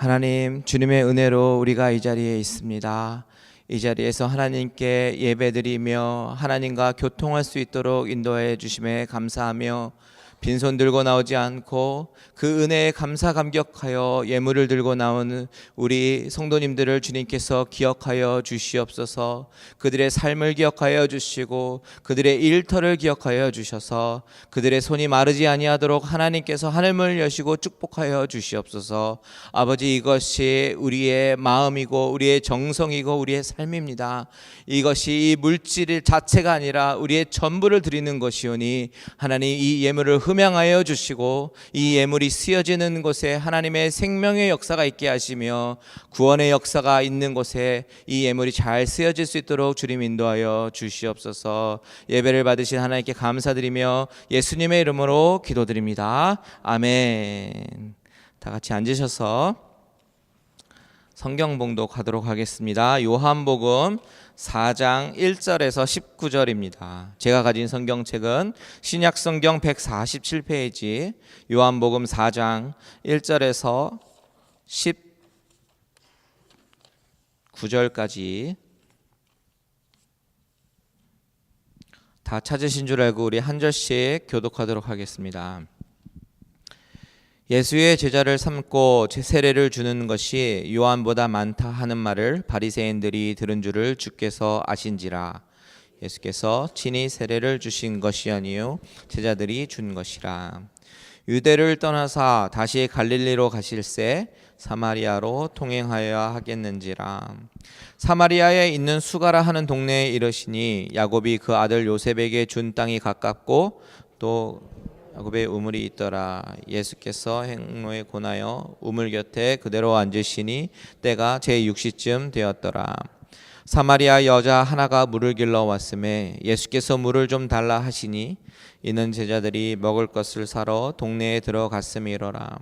하나님, 주님의 은혜로 우리가 이 자리에 있습니다. 이 자리에서 하나님께 예배드리며 하나님과 교통할 수 있도록 인도해 주심에 감사하며 빈손 들고 나오지 않고 그 은혜에 감사 감격하여 예물을 들고 나오는 우리 성도님들을 주님께서 기억하여 주시옵소서. 그들의 삶을 기억하여 주시고 그들의 일터를 기억하여 주셔서 그들의 손이 마르지 아니하도록 하나님께서 하늘문을 여시고 축복하여 주시옵소서. 아버지, 이것이 우리의 마음이고 우리의 정성이고 우리의 삶입니다. 이것이 이 물질 자체가 아니라 우리의 전부를 드리는 것이오니 하나님, 이 예물을 흠양하여 주시고 이 예물이 쓰여지는 곳에 하나님의 생명의 역사가 있게 하시며 구원의 역사가 있는 곳에 이 예물이 잘 쓰여질 수 있도록 주님 인도하여 주시옵소서. 예배를 받으신 하나님께 감사드리며 예수님의 이름으로 기도드립니다. 아멘. 다 같이 앉으셔서 성경 봉독하도록 하겠습니다. 요한복음 4장 1절에서 19절입니다. 제가 가진 성경책은 신약성경 147페이지 요한복음 4장 1절에서 19절까지 다 찾으신 줄 알고 우리 한 절씩 교독하도록 하겠습니다. 예수의 제자를 삼고 세례를 주는 것이 요한보다 많다 하는 말을 바리새인들이 들은 줄을 주께서 아신지라. 예수께서 친히 세례를 주신 것이 아니요 제자들이 준 것이라. 유대를 떠나사 다시 갈릴리로 가실새 사마리아로 통행하여야 하겠는지라. 사마리아에 있는 수가라 하는 동네에 이르시니 야곱이 그 아들 요셉에게 준 땅이 가깝고 또 야곱의 우물이 있더라. 예수께서 행로에 권하여 우물 곁에 그대로 앉으시니 때가 제6시쯤 되었더라. 사마리아 여자 하나가 물을 길러 왔음에 예수께서 물을 좀 달라 하시니 이는 제자들이 먹을 것을 사러 동네에 들어갔음이로라.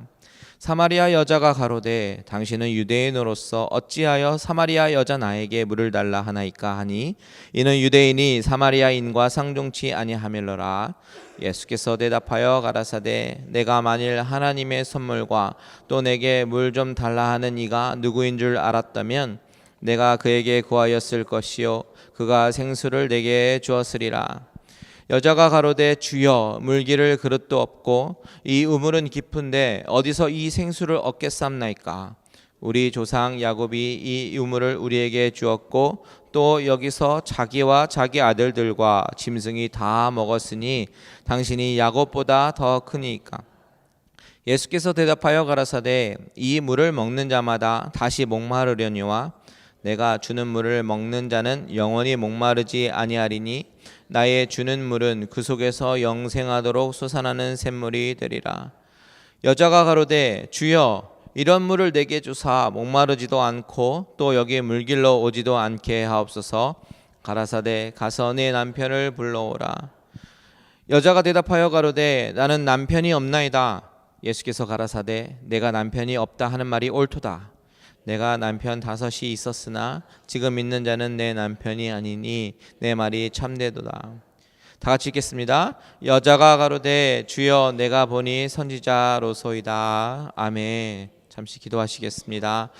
사마리아 여자가 가로되 당신은 유대인으로서 어찌하여 사마리아 여자 나에게 물을 달라 하나이까 하니 이는 유대인이 사마리아인과 상종치 아니하밀러라. 예수께서 대답하여 가라사대 내가 만일 하나님의 선물과 또 내게 물 좀 달라 하는 이가 누구인 줄 알았다면 내가 그에게 구하였을 것이요 그가 생수를 내게 주었으리라. 여자가 가로되 주여, 물기를 그릇도 없고 이 우물은 깊은데 어디서 이 생수를 얻겠삼나이까. 우리 조상 야곱이 이 우물을 우리에게 주었고 또 여기서 자기와 자기 아들들과 짐승이 다 먹었으니 당신이 야곱보다 더 크니까. 예수께서 대답하여 가라사대 이 물을 먹는 자마다 다시 목마르려니와 내가 주는 물을 먹는 자는 영원히 목마르지 아니하리니 나의 주는 물은 그 속에서 영생하도록 솟아나는 샘물이 되리라. 여자가 가로되 주여, 이런 물을 내게 주사 목마르지도 않고 또 여기 물길러 오지도 않게 하옵소서. 가라사대 가서 내 남편을 불러오라. 여자가 대답하여 가로되 나는 남편이 없나이다. 예수께서 가라사대 내가 남편이 없다 하는 말이 옳도다. 내가 남편 5이 있었으나 지금 있는 자는 내 남편이 아니니 내 말이 참되도다. 다 같이 읽겠습니다. 여자가 가로되 주여, 내가 보니 선지자로소이다. 아멘. 잠시 기도하시겠습니다.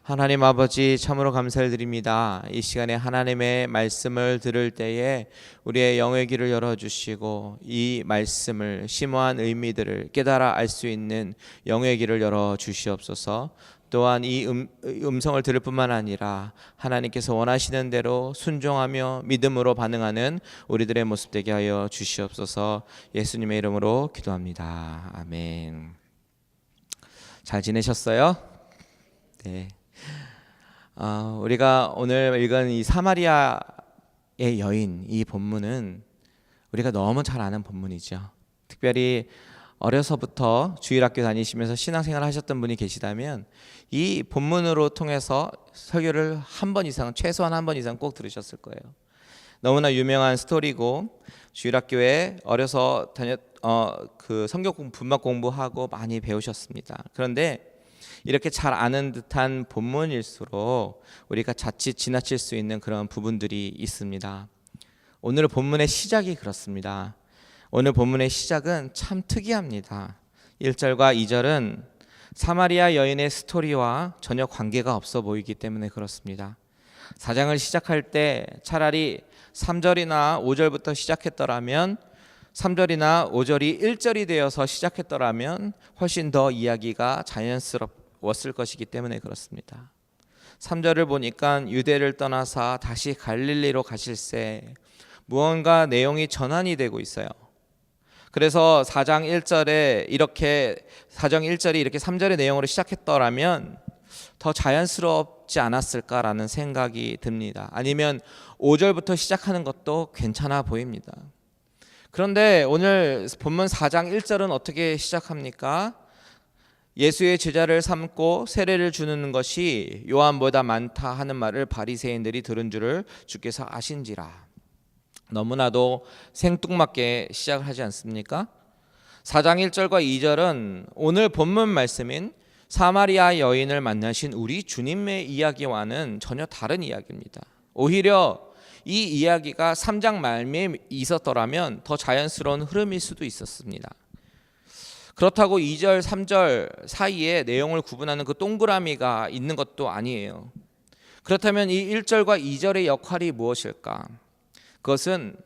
하나님 아버지, 참으로 감사를 드립니다. 이 시간에 하나님의 말씀을 들을 때에 우리의 영의 귀를 열어주시고 이 말씀을 심오한 의미들을 깨달아 알 수 있는 영의 귀를 열어주시옵소서. 또한 이 음성을 들을 뿐만 아니라 하나님께서 원하시는 대로 순종하며 믿음으로 반응하는 우리들의 모습 되게 하여 주시옵소서. 예수님의 이름으로 기도합니다. 아멘. 잘 지내셨어요? 네. 우리가 오늘 읽은 이 사마리아의 여인, 이 본문은 우리가 너무 잘 아는 본문이죠. 특별히 어려서부터 주일학교 다니시면서 신앙생활 하셨던 분이 계시다면 이 본문으로 통해서 설교를 한 번 이상, 최소한 한 번 이상 꼭 들으셨을 거예요. 너무나 유명한 스토리고 주일학교에 어려서 그 성경 분막 공부하고 많이 배우셨습니다. 그런데 이렇게 잘 아는 듯한 본문일수록 우리가 자칫 지나칠 수 있는 그런 부분들이 있습니다. 오늘 본문의 시작이 그렇습니다. 오늘 본문의 시작은 참 특이합니다. 1절과 2절은 사마리아 여인의 스토리와 전혀 관계가 없어 보이기 때문에 그렇습니다. 4장을 시작할 때 차라리 3절이나 5절부터 시작했더라면 3절이나 5절이 1절이 되어서 시작했더라면 훨씬 더 이야기가 자연스러웠을 것이기 때문에 그렇습니다. 3절을 보니까 유대를 떠나사 다시 갈릴리로 가실새 무언가 내용이 전환이 되고 있어요. 그래서 4장 1절이 이렇게 3절의 내용으로 시작했더라면 더 자연스럽지 않았을까라는 생각이 듭니다. 아니면 5절부터 시작하는 것도 괜찮아 보입니다. 그런데 오늘 본문 4장 1절은 어떻게 시작합니까? 예수의 제자를 삼고 세례를 주는 것이 요한보다 많다 하는 말을 바리새인들이 들은 줄을 주께서 아신지라. 너무나도 생뚱맞게 시작을 하지 않습니까? 4장 1절과 2절은 오늘 본문 말씀인 사마리아 여인을 만나신 우리 주님의 이야기와는 전혀 다른 이야기입니다. 오히려 이 이야기가 3장 말미에 있었더라면 더 자연스러운 흐름일 수도 있었습니다. 그렇다고 2절, 3절 사이에 내용을 구분하는 그 동그라미가 있는 것도 아니에요. 그렇다면 이 1절과 2절의 역할이 무엇일까? 그것은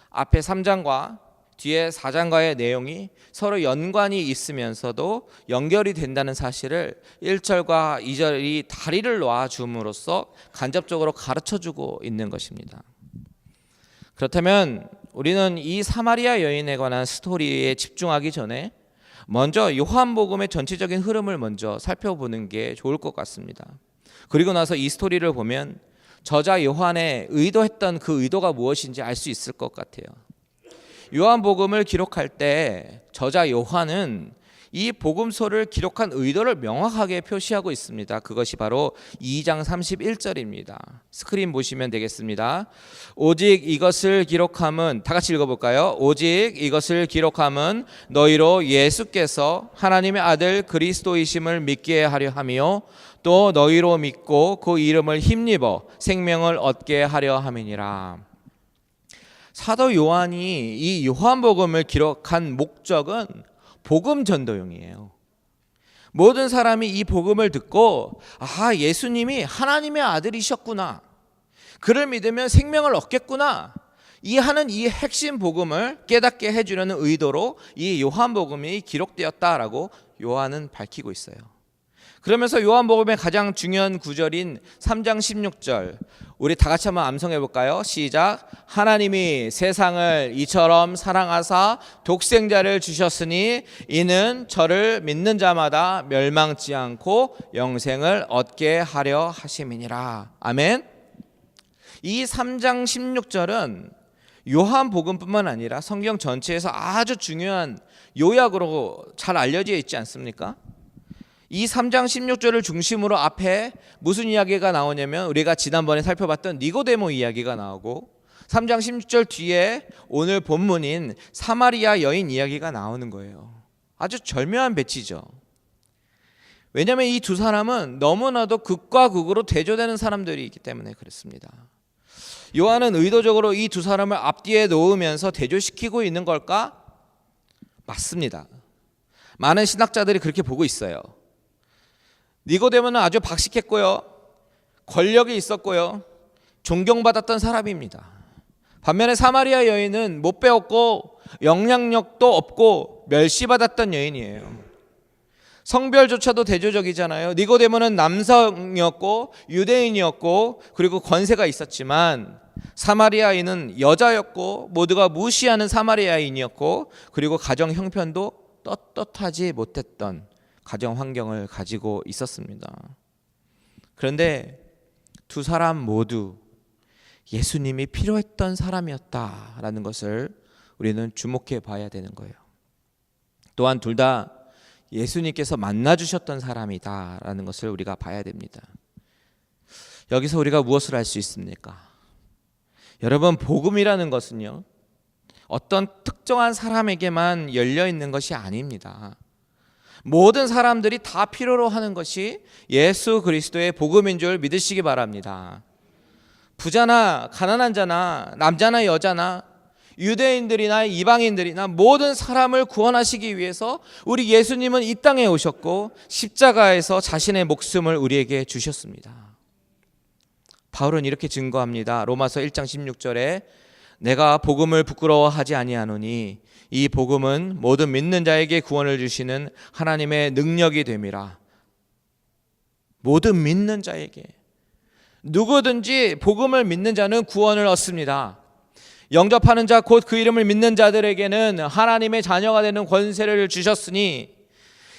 앞에 3장과 뒤에 4장과의 내용이 서로 연관이 있으면서도 연결이 된다는 사실을 1절과 2절이 다리를 놓아줌으로써 간접적으로 가르쳐주고 있는 것입니다. 그렇다면 우리는 이 사마리아 여인에 관한 스토리에 집중하기 전에 먼저 요한복음의 전체적인 흐름을 먼저 살펴보는 게 좋을 것 같습니다. 그리고 나서 이 스토리를 보면 저자 요한의 의도했던 그 의도가 무엇인지 알 수 있을 것 같아요. 요한복음을 기록할 때 저자 요한은 이 복음서를 기록한 의도를 명확하게 표시하고 있습니다. 그것이 바로 2장 31절입니다. 스크린 보시면 되겠습니다. 오직 이것을 기록함은, 다 같이 읽어볼까요? 오직 이것을 기록함은 너희로 예수께서 하나님의 아들 그리스도이심을 믿게 하려 하며 또 너희로 믿고 그 이름을 힘입어 생명을 얻게 하려 함이니라. 사도 요한이 이 요한복음을 기록한 목적은 복음 전도용이에요. 모든 사람이 이 복음을 듣고 예수님이 하나님의 아들이셨구나, 그를 믿으면 생명을 얻겠구나, 이 하는 이 핵심 복음을 깨닫게 해주려는 의도로 이 요한복음이 기록되었다라고 요한은 밝히고 있어요. 그러면서 요한복음의 가장 중요한 구절인 3장 16절 우리 다 같이 한번 암송해 볼까요? 시작. 하나님이 세상을 이처럼 사랑하사 독생자를 주셨으니 이는 저를 믿는 자마다 멸망치 않고 영생을 얻게 하려 하심이니라. 아멘. 이 3장 16절은 요한복음뿐만 아니라 성경 전체에서 아주 중요한 요약으로 잘 알려져 있지 않습니까? 이 3장 16절을 중심으로 앞에 무슨 이야기가 나오냐면 우리가 지난번에 살펴봤던 니고데모 이야기가 나오고 3장 16절 뒤에 오늘 본문인 사마리아 여인 이야기가 나오는 거예요. 아주 절묘한 배치죠. 왜냐하면 이 두 사람은 너무나도 극과 극으로 대조되는 사람들이기 때문에 그렇습니다. 요한은 의도적으로 이 두 사람을 앞뒤에 놓으면서 대조시키고 있는 걸까? 맞습니다. 많은 신학자들이 그렇게 보고 있어요. 니고데모는 아주 박식했고요, 권력이 있었고요, 존경받았던 사람입니다. 반면에 사마리아 여인은 못 배웠고 영향력도 없고 멸시받았던 여인이에요. 성별조차도 대조적이잖아요. 니고데모는 남성이었고 유대인이었고 그리고 권세가 있었지만 사마리아인은 여자였고 모두가 무시하는 사마리아인이었고 그리고 가정 형편도 떳떳하지 못했던 가정 환경을 가지고 있었습니다. 그런데 두 사람 모두 예수님이 필요했던 사람이었다라는 것을 우리는 주목해 봐야 되는 거예요. 또한 둘 다 예수님께서 만나주셨던 사람이다라는 것을 우리가 봐야 됩니다. 여기서 우리가 무엇을 알 수 있습니까? 여러분, 복음이라는 것은요, 어떤 특정한 사람에게만 열려 있는 것이 아닙니다. 모든 사람들이 다 필요로 하는 것이 예수 그리스도의 복음인 줄 믿으시기 바랍니다. 부자나 가난한 자나 남자나 여자나 유대인들이나 이방인들이나 모든 사람을 구원하시기 위해서 우리 예수님은 이 땅에 오셨고 십자가에서 자신의 목숨을 우리에게 주셨습니다. 바울은 이렇게 증거합니다. 로마서 1장 16절에 내가 복음을 부끄러워하지 아니하노니 이 복음은 모든 믿는 자에게 구원을 주시는 하나님의 능력이 됨이라. 모든 믿는 자에게, 누구든지 복음을 믿는 자는 구원을 얻습니다. 영접하는 자 곧 그 이름을 믿는 자들에게는 하나님의 자녀가 되는 권세를 주셨으니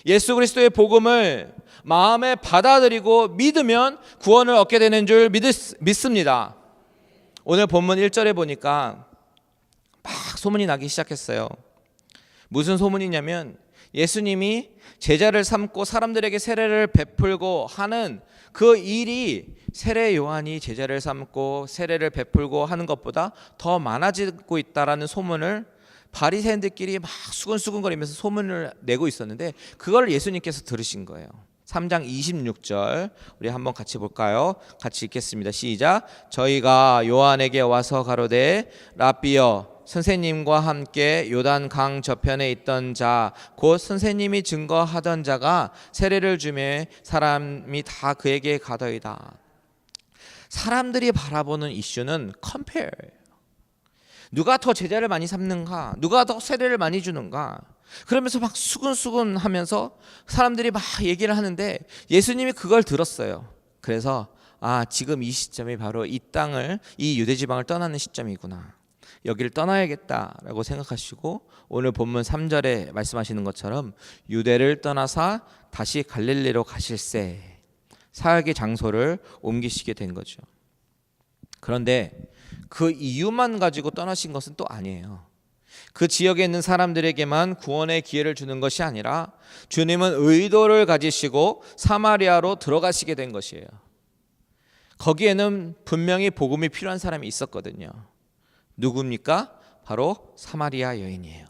예수 그리스도의 복음을 마음에 받아들이고 믿으면 구원을 얻게 되는 줄 믿습니다. 오늘 본문 1절에 보니까 막 소문이 나기 시작했어요. 무슨 소문이냐면 예수님이 제자를 삼고 사람들에게 세례를 베풀고 하는 그 일이 세례 요한이 제자를 삼고 세례를 베풀고 하는 것보다 더 많아지고 있다라는 소문을 바리새인들끼리 막 수근수근거리면서 소문을 내고 있었는데 그걸 예수님께서 들으신 거예요. 3장 26절 우리 한번 같이 볼까요? 같이 읽겠습니다. 시작. 저희가 요한에게 와서 가로되 라삐여 선생님과 함께 요단 강 저편에 있던 자 곧 선생님이 증거하던 자가 세례를 주매 사람이 다 그에게 가더이다. 사람들이 바라보는 이슈는 컴페어예요. 누가 더 제자를 많이 삼는가, 누가 더 세례를 많이 주는가, 그러면서 막 수근수근 하면서 사람들이 막 얘기를 하는데 예수님이 그걸 들었어요. 그래서 지금 이 시점이 바로 이 땅을, 이 유대지방을 떠나는 시점이구나, 여기를 떠나야겠다라고 생각하시고 오늘 본문 3절에 말씀하시는 것처럼 유대를 떠나사 다시 갈릴리로 가실새 사역의 장소를 옮기시게 된 거죠. 그런데 그 이유만 가지고 떠나신 것은 또 아니에요. 그 지역에 있는 사람들에게만 구원의 기회를 주는 것이 아니라 주님은 의도를 가지시고 사마리아로 들어가시게 된 것이에요. 거기에는 분명히 복음이 필요한 사람이 있었거든요. 누굽니까? 바로 사마리아 여인이에요.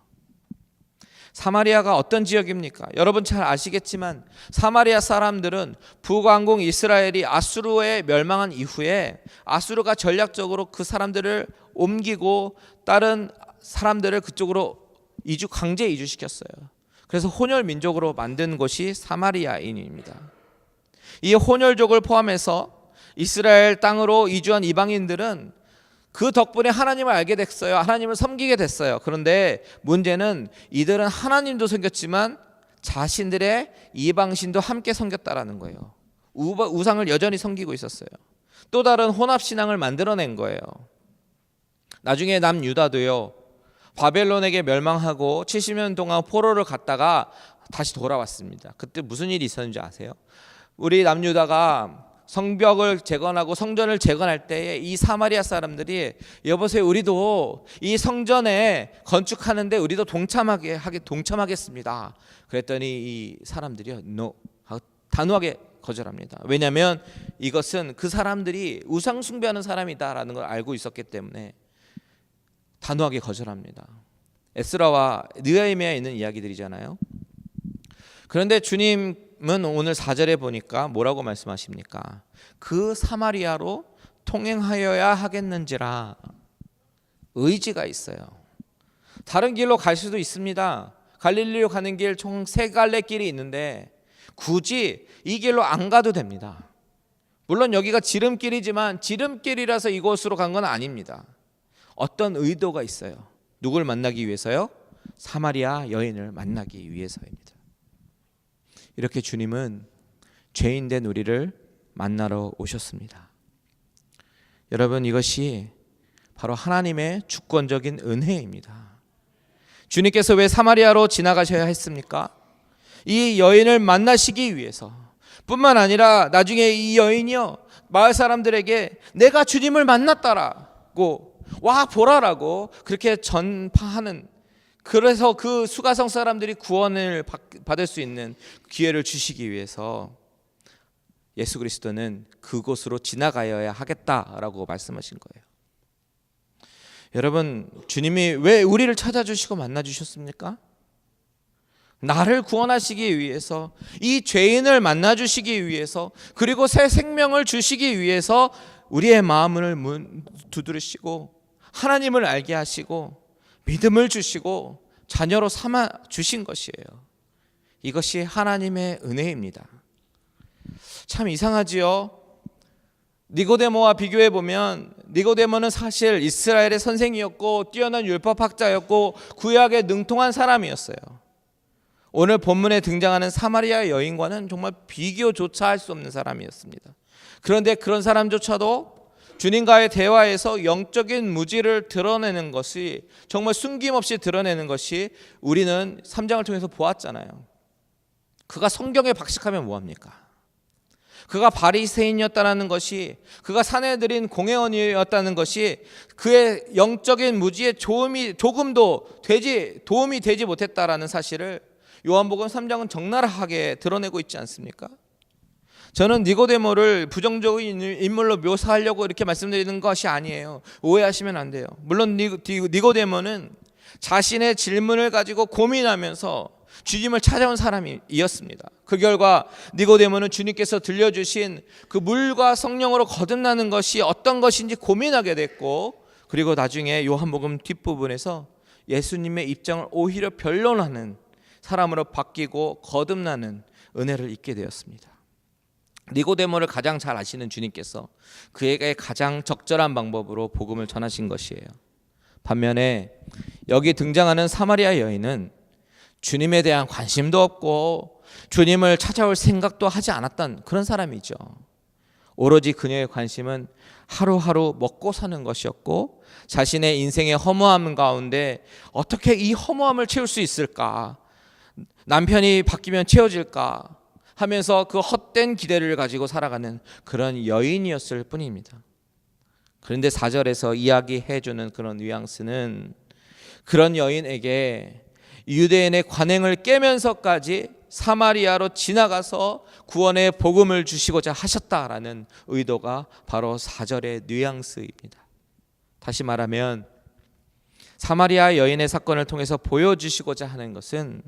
사마리아가 어떤 지역입니까? 여러분 잘 아시겠지만 사마리아 사람들은 북왕국 이스라엘이 아수르에 멸망한 이후에 아수르가 전략적으로 그 사람들을 옮기고 다른 사람들을 그쪽으로 강제 이주시켰어요. 그래서 혼혈 민족으로 만든 곳이 사마리아인입니다. 이 혼혈족을 포함해서 이스라엘 땅으로 이주한 이방인들은 그 덕분에 하나님을 알게 됐어요. 하나님을 섬기게 됐어요. 그런데 문제는 이들은 하나님도 섬겼지만 자신들의 이방신도 함께 섬겼다라는 거예요. 우상을 여전히 섬기고 있었어요. 또 다른 혼합신앙을 만들어낸 거예요. 나중에 남유다도요, 바벨론에게 멸망하고 70년 동안 포로를 갔다가 다시 돌아왔습니다. 그때 무슨 일이 있었는지 아세요? 우리 남유다가 성벽을 재건하고 성전을 재건할 때에 이 사마리아 사람들이 여보세요, 우리도 이 성전에 건축하는데 우리도 동참하겠습니다. 그랬더니 이 사람들이요, no, 단호하게 거절합니다. 왜냐하면 이것은 그 사람들이 우상 숭배하는 사람이다라는 걸 알고 있었기 때문에 단호하게 거절합니다. 에스라와 느헤미야에 있는 이야기들이잖아요. 그런데 주님은 오늘 4절에 보니까 뭐라고 말씀하십니까? 그 사마리아로 통행하여야 하겠는지라. 의지가 있어요. 다른 길로 갈 수도 있습니다. 갈릴리로 가는 길 총 3갈래 길이 있는데 굳이 이 길로 안 가도 됩니다. 물론 여기가 지름길이지만 지름길이라서 이곳으로 간 건 아닙니다. 어떤 의도가 있어요. 누굴 만나기 위해서요? 사마리아 여인을 만나기 위해서입니다. 이렇게 주님은 죄인된 우리를 만나러 오셨습니다. 여러분, 이것이 바로 하나님의 주권적인 은혜입니다. 주님께서 왜 사마리아로 지나가셔야 했습니까? 이 여인을 만나시기 위해서 뿐만 아니라 나중에 이 여인이요, 마을 사람들에게 내가 주님을 만났다라고 와 보라라고 그렇게 전파하는, 그래서 그 수가성 사람들이 구원을 받을 수 있는 기회를 주시기 위해서 예수 그리스도는 그곳으로 지나가야 하겠다라고 말씀하신 거예요. 여러분, 주님이 왜 우리를 찾아주시고 만나주셨습니까? 나를 구원하시기 위해서, 이 죄인을 만나주시기 위해서, 그리고 새 생명을 주시기 위해서 우리의 마음을 두드리시고 하나님을 알게 하시고 믿음을 주시고 자녀로 삼아 주신 것이에요. 이것이 하나님의 은혜입니다. 참 이상하지요. 니고데모와 비교해 보면 니고데모는 사실 이스라엘의 선생이었고 뛰어난 율법학자였고 구약에 능통한 사람이었어요. 오늘 본문에 등장하는 사마리아 여인과는 정말 비교조차 할 수 없는 사람이었습니다. 그런데 그런 사람조차도 주님과의 대화에서 영적인 무지를 드러내는 것이, 정말 숨김없이 드러내는 것이 우리는 3장을 통해서 보았잖아요. 그가 성경에 박식하면 뭐합니까? 그가 바리새인이었다는 것이, 그가 사내들인 공회원이었다는 것이 그의 영적인 무지에 조금도 도움이 되지 못했다라는 사실을 요한복음 3장은 적나라하게 드러내고 있지 않습니까? 저는 니고데모를 부정적인 인물로 묘사하려고 이렇게 말씀드리는 것이 아니에요. 오해하시면 안 돼요. 물론 니고데모는 자신의 질문을 가지고 고민하면서 주님을 찾아온 사람이었습니다. 그 결과 니고데모는 주님께서 들려주신 그 물과 성령으로 거듭나는 것이 어떤 것인지 고민하게 됐고, 그리고 나중에 요한복음 뒷부분에서 예수님의 입장을 오히려 변론하는 사람으로 바뀌고 거듭나는 은혜를 잊게 되었습니다. 니고데모를 가장 잘 아시는 주님께서 그에게 가장 적절한 방법으로 복음을 전하신 것이에요. 반면에 여기 등장하는 사마리아 여인은 주님에 대한 관심도 없고 주님을 찾아올 생각도 하지 않았던 그런 사람이죠. 오로지 그녀의 관심은 하루하루 먹고 사는 것이었고, 자신의 인생의 허무함 가운데 어떻게 이 허무함을 채울 수 있을까, 남편이 바뀌면 채워질까 하면서 그 헛된 기대를 가지고 살아가는 그런 여인이었을 뿐입니다. 그런데 4절에서 이야기해주는 그런 뉘앙스는 그런 여인에게 유대인의 관행을 깨면서까지 사마리아로 지나가서 구원의 복음을 주시고자 하셨다라는 의도가 바로 4절의 뉘앙스입니다. 다시 말하면 사마리아 여인의 사건을 통해서 보여주시고자 하는 것은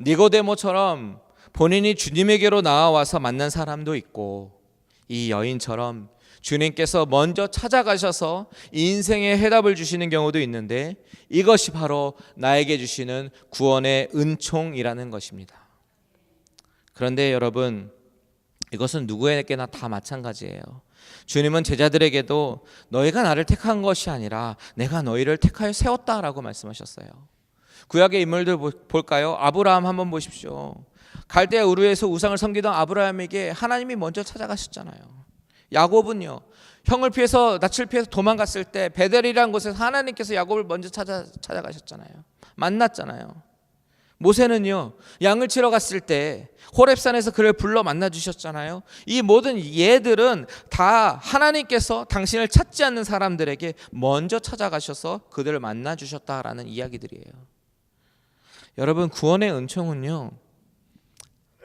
니고데모처럼 본인이 주님에게로 나와서 만난 사람도 있고, 이 여인처럼 주님께서 먼저 찾아가셔서 인생의 해답을 주시는 경우도 있는데, 이것이 바로 나에게 주시는 구원의 은총이라는 것입니다. 그런데 여러분, 이것은 누구에게나 다 마찬가지예요. 주님은 제자들에게도 너희가 나를 택한 것이 아니라 내가 너희를 택하여 세웠다라고 말씀하셨어요. 구약의 인물들 볼까요? 아브라함 한번 보십시오. 갈대아 우르에서 우상을 섬기던 아브라함에게 하나님이 먼저 찾아가셨잖아요. 야곱은요, 형을 피해서, 낯을 피해서 도망갔을 때 베델이라는 곳에서 하나님께서 야곱을 먼저 찾아가셨잖아요. 만났잖아요. 모세는요, 양을 치러 갔을 때 호렙산에서 그를 불러 만나 주셨잖아요. 이 모든 예들은 다 하나님께서 당신을 찾지 않는 사람들에게 먼저 찾아가셔서 그들을 만나 주셨다라는 이야기들이에요. 여러분, 구원의 은총은요,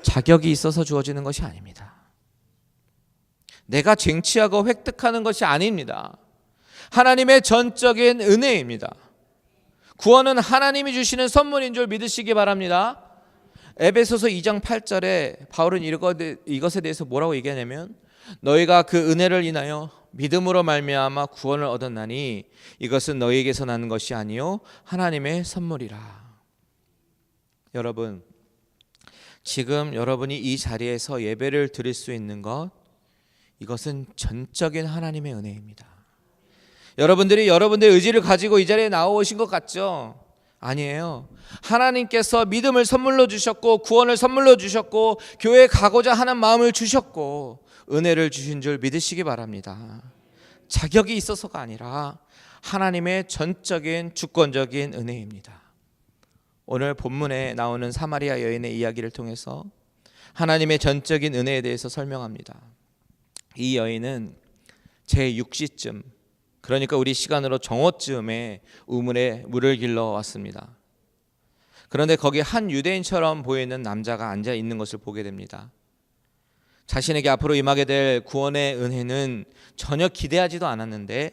자격이 있어서 주어지는 것이 아닙니다. 내가 쟁취하고 획득하는 것이 아닙니다. 하나님의 전적인 은혜입니다. 구원은 하나님이 주시는 선물인 줄 믿으시기 바랍니다. 에베소서 2장 8절에 바울은 이것에 대해서 뭐라고 얘기하냐면, 너희가 그 은혜를 인하여 믿음으로 말미암아 구원을 얻었나니 이것은 너희에게서 나는 것이 아니요 하나님의 선물이라. 여러분, 지금 여러분이 이 자리에서 예배를 드릴 수 있는 것, 이것은 전적인 하나님의 은혜입니다. 여러분들이 여러분들의 의지를 가지고 이 자리에 나오신 것 같죠? 아니에요. 하나님께서 믿음을 선물로 주셨고 구원을 선물로 주셨고 교회에 가고자 하는 마음을 주셨고 은혜를 주신 줄 믿으시기 바랍니다. 자격이 있어서가 아니라 하나님의 전적인 주권적인 은혜입니다. 오늘 본문에 나오는 사마리아 여인의 이야기를 통해서 하나님의 전적인 은혜에 대해서 설명합니다. 이 여인은 제6시쯤, 그러니까 우리 시간으로 정오쯤에 우물에 물을 길러 왔습니다. 그런데 거기 한 유대인처럼 보이는 남자가 앉아 있는 것을 보게 됩니다. 자신에게 앞으로 임하게 될 구원의 은혜는 전혀 기대하지도 않았는데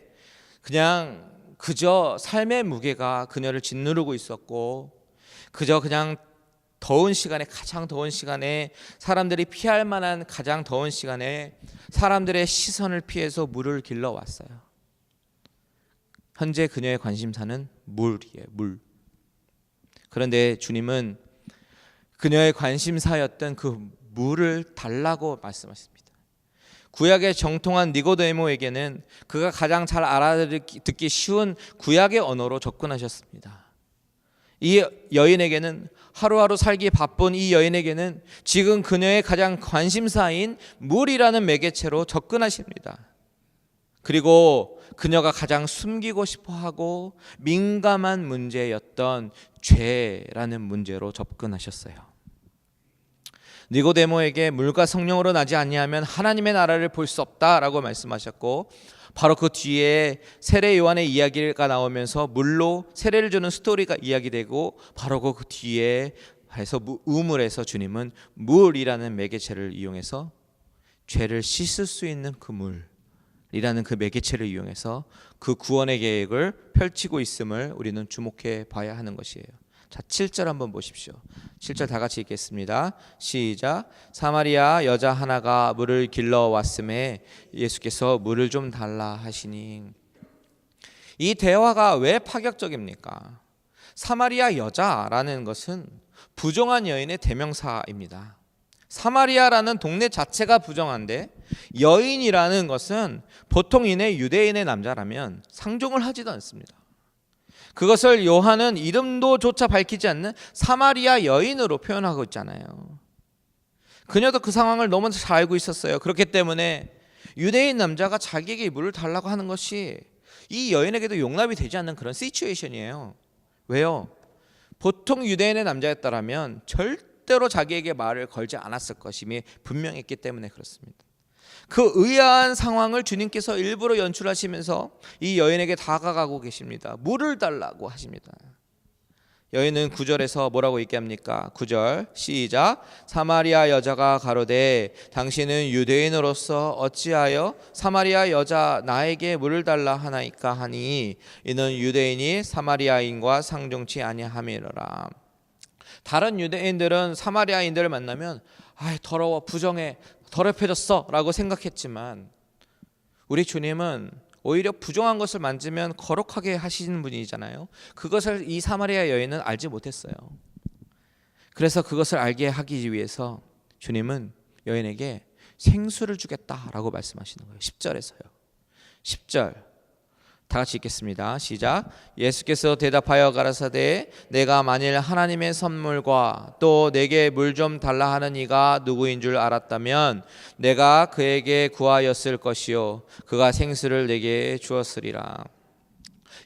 그저 삶의 무게가 그녀를 짓누르고 있었고, 그저 그냥 가장 더운 시간에, 사람들이 피할 만한 가장 더운 시간에 사람들의 시선을 피해서 물을 길러 왔어요. 현재 그녀의 관심사는 물이에요. 물. 그런데 주님은 그녀의 관심사였던 그 물을 달라고 말씀하십니다. 구약의 정통한 니고데모에게는 그가 가장 잘 알아듣기 쉬운 구약의 언어로 접근하셨습니다. 이 여인에게는, 하루하루 살기 바쁜 이 여인에게는 지금 그녀의 가장 관심사인 물이라는 매개체로 접근하십니다. 그리고 그녀가 가장 숨기고 싶어하고 민감한 문제였던 죄라는 문제로 접근하셨어요. 니고데모에게 물과 성령으로 나지 아니하면 하나님의 나라를 볼 수 없다라고 말씀하셨고, 바로 그 뒤에 세례 요한의 이야기가 나오면서 물로 세례를 주는 스토리가 이야기되고, 바로 그 뒤에 해서 우물에서 주님은 물이라는 매개체를 이용해서 죄를 씻을 수 있는 그 물이라는 그 매개체를 이용해서 그 구원의 계획을 펼치고 있음을 우리는 주목해 봐야 하는 것이에요. 자, 7절 한번 보십시오. 7절 다 같이 읽겠습니다. 시작. 사마리아 여자 하나가 물을 길러 왔음에 예수께서 물을 좀 달라 하시니. 이 대화가 왜 파격적입니까? 사마리아 여자라는 것은 부정한 여인의 대명사입니다. 사마리아라는 동네 자체가 부정한데, 여인이라는 것은 보통 유대인의 남자라면 상종을 하지도 않습니다. 그것을 요한은 이름도조차 밝히지 않는 사마리아 여인으로 표현하고 있잖아요. 그녀도 그 상황을 너무 잘 알고 있었어요. 그렇기 때문에 유대인 남자가 자기에게 물을 달라고 하는 것이 이 여인에게도 용납이 되지 않는 그런 시츄에이션이에요. 왜요? 보통 유대인의 남자였다면 절대로 자기에게 말을 걸지 않았을 것임이 분명했기 때문에 그렇습니다. 그 의아한 상황을 주님께서 일부러 연출하시면서 이 여인에게 다가가고 계십니다. 물을 달라고 하십니다. 여인은 9절에서 뭐라고 얘기합니까? 9절 시작. 사마리아 여자가 가로되 당신은 유대인으로서 어찌하여 사마리아 여자 나에게 물을 달라 하나이까 하니 이는 유대인이 사마리아인과 상종치 아니함이로라. 다른 유대인들은 사마리아인들을 만나면 더러워, 부정해, 더럽혀졌어 라고 생각했지만, 우리 주님은 오히려 부정한 것을 만지면 거룩하게 하시는 분이잖아요. 그것을 이 사마리아 여인은 알지 못했어요. 그래서 그것을 알게 하기 위해서 주님은 여인에게 생수를 주겠다라고 말씀하시는 거예요. 10절에서요. 10절 다 같이 읽겠습니다. 시작. 예수께서 대답하여 가라사대 내가 만일 하나님의 선물과 또 내게 물 좀 달라 하는 이가 누구인 줄 알았다면 내가 그에게 구하였을 것이요 그가 생수를 내게 주었으리라.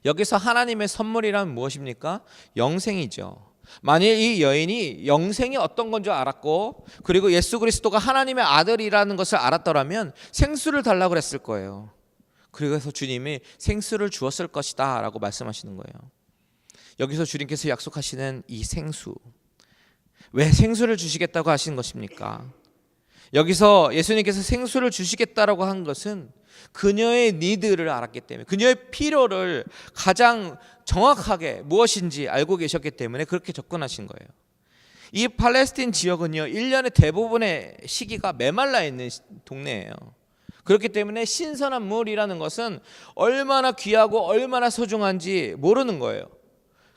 여기서 하나님의 선물이란 무엇입니까? 영생이죠. 만일 이 여인이 영생이 어떤 건 줄 알았고, 그리고 예수 그리스도가 하나님의 아들이라는 것을 알았더라면 생수를 달라고 그랬을 거예요. 그래서 주님이 생수를 주었을 것이다 라고 말씀하시는 거예요. 여기서 주님께서 약속하시는 이 생수, 왜 생수를 주시겠다고 하신 것입니까? 여기서 예수님께서 생수를 주시겠다라고 한 것은 그녀의 니드를 알았기 때문에, 그녀의 필요를 가장 정확하게 무엇인지 알고 계셨기 때문에 그렇게 접근하신 거예요. 이 팔레스틴 지역은요, 1년의 대부분의 시기가 메말라 있는 동네예요. 그렇기 때문에 신선한 물이라는 것은 얼마나 귀하고 얼마나 소중한지 모르는 거예요.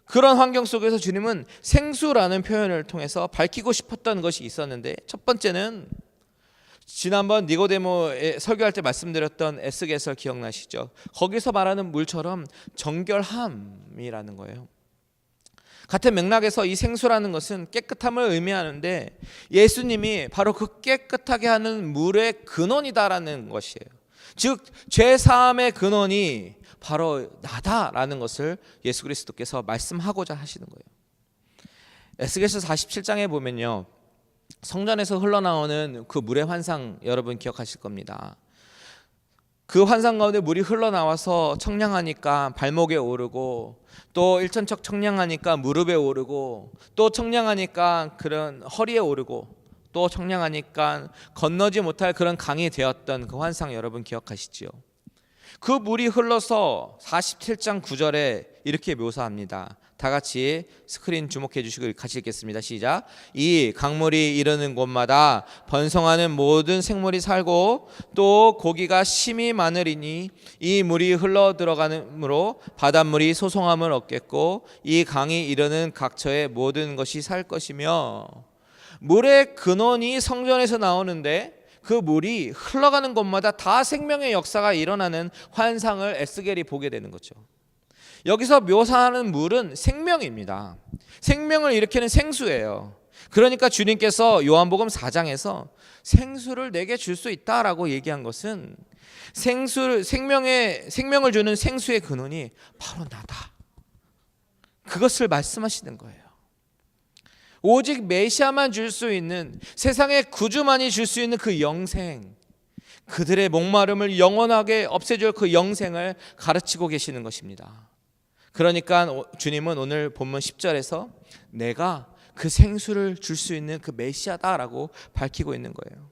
그런 환경 속에서 주님은 생수라는 표현을 통해서 밝히고 싶었던 것이 있었는데, 첫 번째는 지난번 니고데모에 설교할 때 말씀드렸던 에스겔서 기억나시죠? 거기서 말하는 물처럼 정결함이라는 거예요. 같은 맥락에서 이 생수라는 것은 깨끗함을 의미하는데, 예수님이 바로 그 깨끗하게 하는 물의 근원이다라는 것이에요. 즉 죄사함의 근원이 바로 나다라는 것을 예수 그리스도께서 말씀하고자 하시는 거예요. 에스겔서 47장에 보면요, 성전에서 흘러나오는 그 물의 환상 여러분 기억하실 겁니다. 그 환상 가운데 물이 흘러나와서 청량하니까 발목에 오르고, 또 일천척 청량하니까 무릎에 오르고, 또 청량하니까 그런 허리에 오르고, 또 청량하니까 건너지 못할 그런 강이 되었던 그 환상 여러분 기억하시지요? 그 물이 흘러서 47장 9절에 이렇게 묘사합니다. 다 같이 스크린 주목해 주시고 같이 읽겠습니다. 시작. 이 강물이 이르는 곳마다 번성하는 모든 생물이 살고 또 고기가 심이 많으리니 이 물이 흘러 들어가므로 바닷물이 소송함을 얻겠고 이 강이 이르는 각처의 모든 것이 살 것이며. 물의 근원이 성전에서 나오는데 그 물이 흘러가는 곳마다 다 생명의 역사가 일어나는 환상을 에스겔이 보게 되는 거죠. 여기서 묘사하는 물은 생명입니다. 생명을 일으키는 생수예요. 그러니까 주님께서 요한복음 4장에서 생수를 내게 줄 수 있다라고 얘기한 것은 생명을 주는 생수의 근원이 바로 나다. 그것을 말씀하시는 거예요. 오직 메시아만 줄 수 있는, 세상의 구주만이 줄 수 있는 그 영생, 그들의 목마름을 영원하게 없애줄 그 영생을 가르치고 계시는 것입니다. 그러니까 주님은 오늘 본문 10절에서 내가 그 생수를 줄 수 있는 그 메시아다라고 밝히고 있는 거예요.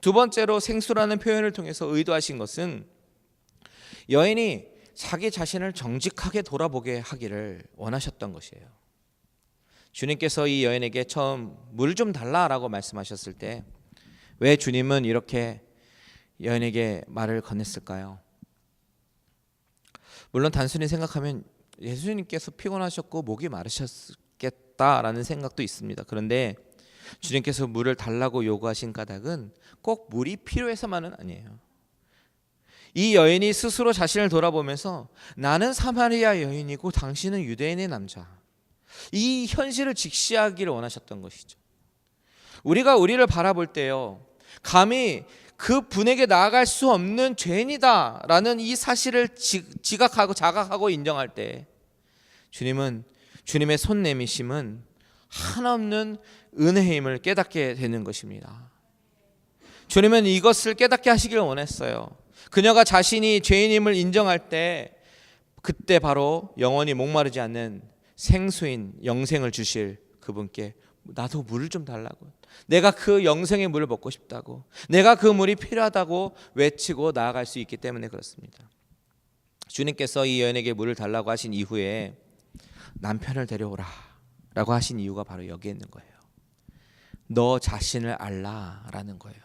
두 번째로 생수라는 표현을 통해서 의도하신 것은 여인이 자기 자신을 정직하게 돌아보게 하기를 원하셨던 것이에요. 주님께서 이 여인에게 처음 물 좀 달라라고 말씀하셨을 때 왜 주님은 이렇게 여인에게 말을 건넸을까요? 물론 단순히 생각하면 예수님께서 피곤하셨고 목이 마르셨겠다라는 생각도 있습니다. 그런데 주님께서 물을 달라고 요구하신 까닭은 꼭 물이 필요해서만은 아니에요. 이 여인이 스스로 자신을 돌아보면서 나는 사마리아 여인이고 당신은 유대인의 남자, 이 현실을 직시하기를 원하셨던 것이죠. 우리가 우리를 바라볼 때요, 감히 그 분에게 나아갈 수 없는 죄인이다 라는 이 사실을 지각하고 자각하고 인정할 때 주님은, 주님의 손 내미심은 한없는 은혜의 힘을 깨닫게 되는 것입니다. 주님은 이것을 깨닫게 하시기를 원했어요. 그녀가 자신이 죄인임을 인정할 때 그때 바로 영원히 목마르지 않는 생수인 영생을 주실 그분께 나도 물을 좀 달라고, 내가 그 영생의 물을 먹고 싶다고, 내가 그 물이 필요하다고 외치고 나아갈 수 있기 때문에 그렇습니다. 주님께서 이 여인에게 물을 달라고 하신 이후에 남편을 데려오라 라고 하신 이유가 바로 여기에 있는 거예요. 너 자신을 알라라는 거예요.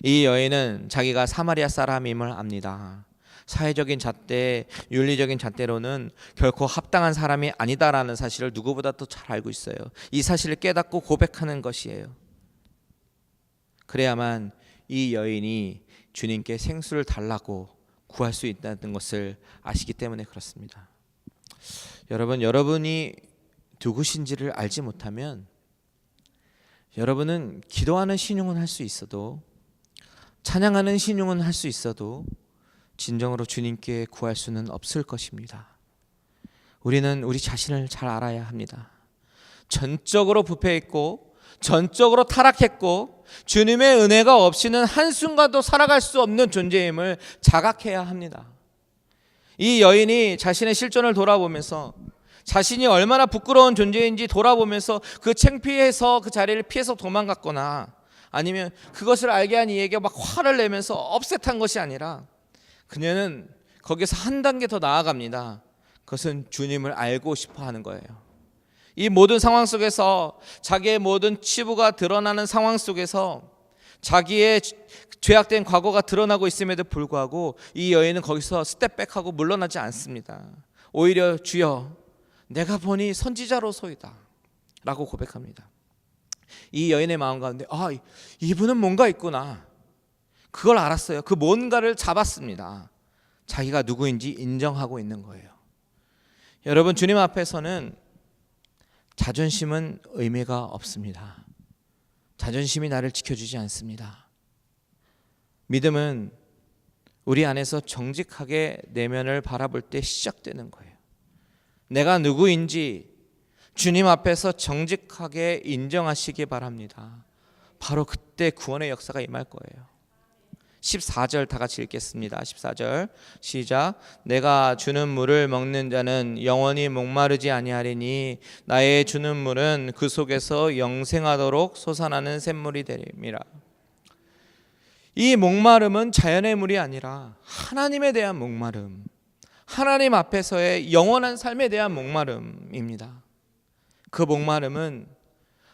이 여인은 자기가 사마리아 사람임을 압니다. 사회적인 잣대, 윤리적인 잣대로는 결코 합당한 사람이 아니다라는 사실을 누구보다 더 잘 알고 있어요. 이 사실을 깨닫고 고백하는 것이에요. 그래야만 이 여인이 주님께 생수를 달라고 구할 수 있다는 것을 아시기 때문에 그렇습니다. 여러분이 누구신지를 알지 못하면 여러분은 기도하는 신용은 할 수 있어도, 찬양하는 신용은 할 수 있어도 진정으로 주님께 구할 수는 없을 것입니다. 우리는 우리 자신을 잘 알아야 합니다. 전적으로 부패했고 전적으로 타락했고 주님의 은혜가 없이는 한순간도 살아갈 수 없는 존재임을 자각해야 합니다. 이 여인이 자신의 실존을 돌아보면서 자신이 얼마나 부끄러운 존재인지 돌아보면서 그 창피해서 그 자리를 피해서 도망갔거나 아니면 그것을 알게 한 이에게 막 화를 내면서 업셋한 것이 아니라 그녀는 거기서 한 단계 더 나아갑니다. 그것은 주님을 알고 싶어 하는 거예요. 이 모든 상황 속에서 자기의 모든 치부가 드러나는 상황 속에서 자기의 죄악된 과거가 드러나고 있음에도 불구하고 이 여인은 거기서 스텝백하고 물러나지 않습니다. 오히려 주여 내가 보니 선지자로소이다 라고 고백합니다. 이 여인의 마음 가운데 이분은 뭔가 있구나, 그걸 알았어요. 그 뭔가를 잡았습니다. 자기가 누구인지 인정하고 있는 거예요. 여러분, 주님 앞에서는 자존심은 의미가 없습니다. 자존심이 나를 지켜주지 않습니다. 믿음은 우리 안에서 정직하게 내면을 바라볼 때 시작되는 거예요. 내가 누구인지 주님 앞에서 정직하게 인정하시기 바랍니다. 바로 그때 구원의 역사가 임할 거예요. 14절 다 같이 읽겠습니다. 14절 시작. 내가 주는 물을 먹는 자는 영원히 목마르지 아니하리니 나의 주는 물은 그 속에서 영생하도록 솟아나는 샘물이 되리라. 이 목마름은 자연의 물이 아니라 하나님에 대한 목마름, 하나님 앞에서의 영원한 삶에 대한 목마름입니다. 그 목마름은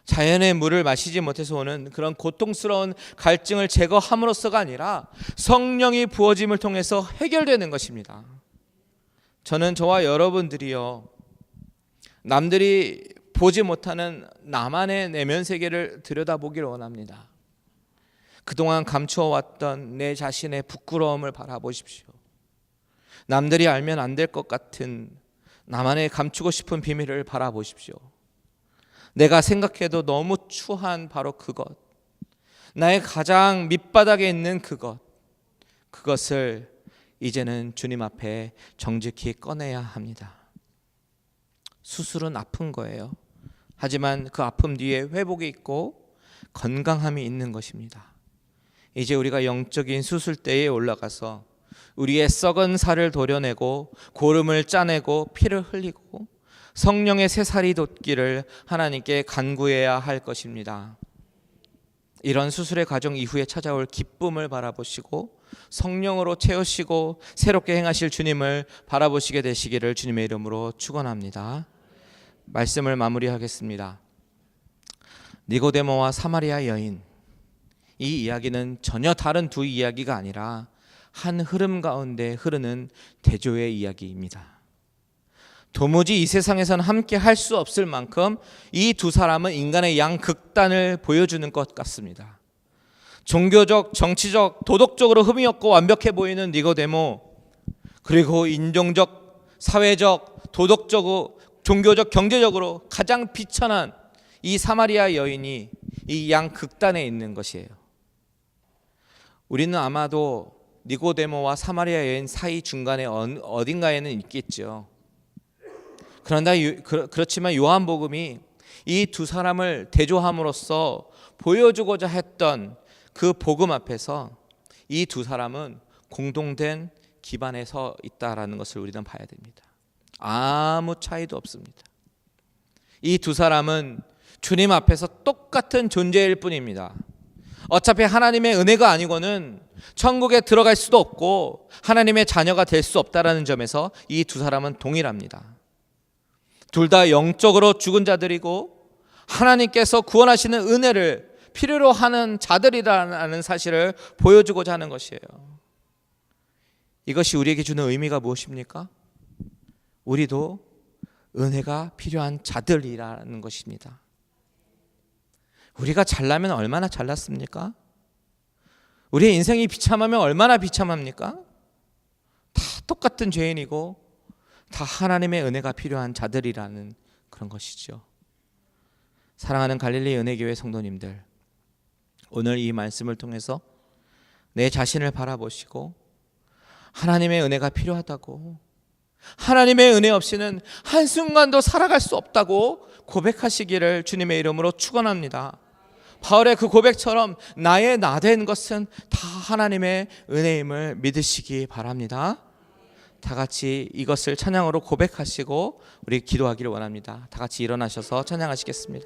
자연의 물을 마시지 못해서 오는 그런 고통스러운 갈증을 제거함으로써가 아니라 성령이 부어짐을 통해서 해결되는 것입니다. 저는 저와 여러분들이요, 남들이 보지 못하는 나만의 내면 세계를 들여다보기를 원합니다. 그동안 감추어왔던 내 자신의 부끄러움을 바라보십시오. 남들이 알면 안 될 것 같은 나만의 감추고 싶은 비밀을 바라보십시오. 내가 생각해도 너무 추한 바로 그것, 나의 가장 밑바닥에 있는 그것을 이제는 주님 앞에 정직히 꺼내야 합니다. 수술은 아픈 거예요. 하지만 그 아픔 뒤에 회복이 있고 건강함이 있는 것입니다. 이제 우리가 영적인 수술대에 올라가서 우리의 썩은 살을 도려내고 고름을 짜내고 피를 흘리고 성령의 새살이 돋기를 하나님께 간구해야 할 것입니다. 이런 수술의 과정 이후에 찾아올 기쁨을 바라보시고 성령으로 채우시고 새롭게 행하실 주님을 바라보시게 되시기를 주님의 이름으로 축원합니다. 말씀을 마무리하겠습니다. 니고데모와 사마리아 여인, 이 이야기는 전혀 다른 두 이야기가 아니라 한 흐름 가운데 흐르는 대조의 이야기입니다. 도무지 이 세상에서는 함께 할 수 없을 만큼 이 두 사람은 인간의 양극단을 보여주는 것 같습니다. 종교적, 정치적, 도덕적으로 흠이 없고 완벽해 보이는 니고데모, 그리고 인종적, 사회적, 도덕적, 종교적, 경제적으로 가장 비천한 이 사마리아 여인이 이 양극단에 있는 것이에요. 우리는 아마도 니고데모와 사마리아 여인 사이 중간에 어딘가에는 있겠죠. 그렇지만 요한복음이 이 두 사람을 대조함으로써 보여주고자 했던 그 복음 앞에서 이 두 사람은 공동된 기반에 서 있다라는 것을 우리는 봐야 됩니다. 아무 차이도 없습니다. 이 두 사람은 주님 앞에서 똑같은 존재일 뿐입니다. 어차피 하나님의 은혜가 아니고는 천국에 들어갈 수도 없고 하나님의 자녀가 될 수 없다라는 점에서 이 두 사람은 동일합니다. 둘 다 영적으로 죽은 자들이고 하나님께서 구원하시는 은혜를 필요로 하는 자들이라는 사실을 보여주고자 하는 것이에요. 이것이 우리에게 주는 의미가 무엇입니까? 우리도 은혜가 필요한 자들이라는 것입니다. 우리가 잘나면 얼마나 잘났습니까? 우리의 인생이 비참하면 얼마나 비참합니까? 다 똑같은 죄인이고 다 하나님의 은혜가 필요한 자들이라는 그런 것이죠. 사랑하는 갈릴리 은혜교회 성도님들, 오늘 이 말씀을 통해서 내 자신을 바라보시고 하나님의 은혜가 필요하다고, 하나님의 은혜 없이는 한순간도 살아갈 수 없다고 고백하시기를 주님의 이름으로 축원합니다. 바울의 그 고백처럼 나의 나 된 것은 다 하나님의 은혜임을 믿으시기 바랍니다. 다 같이 이것을 찬양으로 고백하시고 우리 기도하기를 원합니다. 다 같이 일어나셔서 찬양하시겠습니다.